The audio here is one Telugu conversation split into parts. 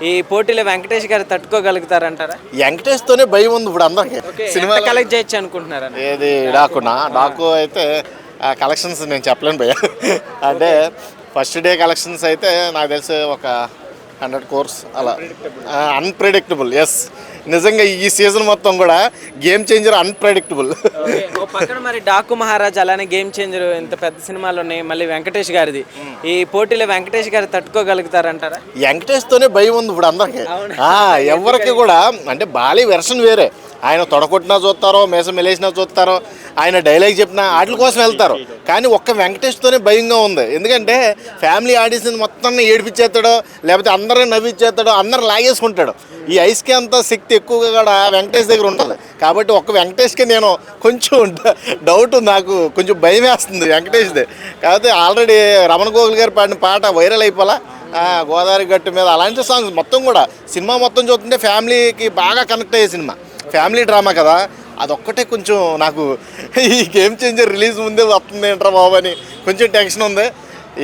ఈ పోటీలో వెంకటేష్ గారు తట్టుకోగలుగుతారంటారా? వెంకటేష్తోనే భయం ఉంది ఇప్పుడు అందరికి. సినిమా కలెక్ట్ చేయొచ్చు అనుకుంటున్నారా? ఏది డాకు అయితే కలెక్షన్స్ నేను చెప్పలేను భయ్య. అంటే ఫస్ట్ డే కలెక్షన్స్ అయితే నాకు తెలిసి ఒక 100 crores అలా. అన్ప్రెడిక్టబుల్. ఎస్, నిజంగా ఈ సీజన్ మొత్తం కూడా గేమ్ చేంజర్, అన్ప్రెడిక్టబుల్. పక్కన మరి డాకు మహారాజ్ అలానే గేమ్ చేంజర్ ఇంత పెద్ద సినిమాలు ఉన్నాయి, మళ్ళీ వెంకటేష్ గారిది. ఈ పోటీలో వెంకటేష్ గారు తట్టుకోగలుగుతారంటారా? వెంకటేష్తోనే భయం ఉంది ఇప్పుడు అందరికి. ఎవరికి కూడా అంటే బాలీ వెర్షన్ వేరే. ఆయన తొడగొట్టినా చూస్తారో, మేసం మెలేసినా చూస్తారో, ఆయన డైలాగ్ చెప్పినా వాటి కోసం వెళ్తారు. కానీ ఒక్క వెంకటేష్తోనే భయంగా ఉంది. ఎందుకంటే ఫ్యామిలీ ఆడియన్స్ మొత్తం ఏడిపించేస్తాడో, లేకపోతే అందరూ నవ్విచ్చేస్తాడో, అందరూ లాగేసుకుంటాడు. ఈ ఐస్కి అంత శక్తి ఎక్కువగా కూడా వెంకటేష్ దగ్గర ఉంటుంది. కాబట్టి ఒక్క వెంకటేష్కి నేను కొంచెం డౌట్, నాకు కొంచెం భయం వేస్తుంది వెంకటేష్దే. కాకపోతే ఆల్రెడీ రమణ గోగుల్ గారు పాడిన పాట వైరల్ అయిపోలా, గోదావరి గట్టు మీద, అలాంటి సాంగ్స్ మొత్తం కూడా సినిమా మొత్తం చూస్తుంటే ఫ్యామిలీకి బాగా కనెక్ట్ అయ్యే సినిమా, ఫ్యామిలీ డ్రామా కదా. అదొక్కటే కొంచెం నాకు ఈ గేమ్ చేంజర్ రిలీజ్ ముందే వస్తుంది ఏంట్రా బాబు అని కొంచెం టెన్షన్ ఉంది.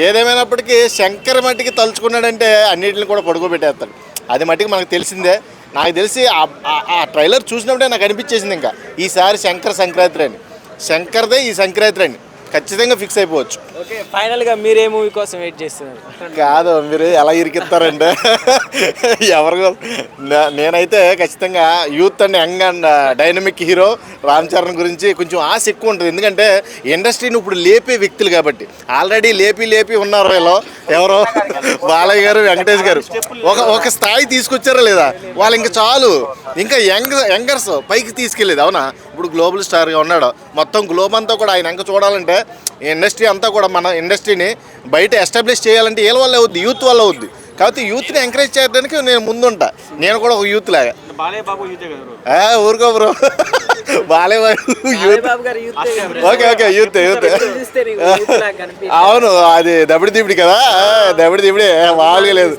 ఏదేమైనప్పటికీ శంకర్ మట్టికి తలుచుకున్నాడంటే అన్నిటిని కూడా పడుకోబెట్టేస్తాడు. అది మట్టికి మనకు తెలిసిందే. నాకు తెలిసి ఆ ట్రైలర్ చూసినప్పుడే నాకు అనిపించేసింది ఇంకా ఈసారి సంక్రాంతి అని, శంకర్దే ఈ సంక్రాంతి అని ఖచ్చితంగా ఫిక్స్ అయిపోవచ్చు. ఓకే, ఫైనల్గా మీరే మూవీ కోసం వెయిట్ చేస్తున్నారు? కాదు, మీరు ఎలా ఇరికిస్తారంటే ఎవరి నేనైతే ఖచ్చితంగా youth and young and dynamic hero Ram Charan గురించి కొంచెం ఆశ ఎక్కువ ఉంటుంది. ఎందుకంటే ఇండస్ట్రీని ఇప్పుడు లేపే వ్యక్తులు కాబట్టి. ఆల్రెడీ లేపి ఉన్నారు వీళ్ళు. ఎవరో బాలయ్య గారు, వెంకటేష్ గారు ఒక స్థాయి తీసుకొచ్చారా లేదా? వాళ్ళు ఇంకా చాలు, ఇంకా యంగర్స్ పైకి తీసుకెళ్ళేది. అవునా, ఇప్పుడు గ్లోబల్ స్టార్గా ఉన్నాడు. మొత్తం గ్లోబ్ అంతా కూడా ఆయన ఇంకా చూడాలంటే ఇండస్ట్రీ అంతా కూడా మన ఇండస్ట్రీని బయట ఎస్టాబ్లిష్ చేయాలంటే వీళ్ళ వల్ల అవుద్ది, యూత్ వల్ల అవుద్ది. కాబట్టి యూత్ని ఎంకరేజ్ చేయడానికి నేను ముందుంటా. నేను కూడా ఒక యూత్ లాగా. ఊరుకో bro, Balayya youth. Okay, youth. అవును, అది దబిడి దిబిడి కదా, దబిడి దిబిడి మామూలుగా లేదు.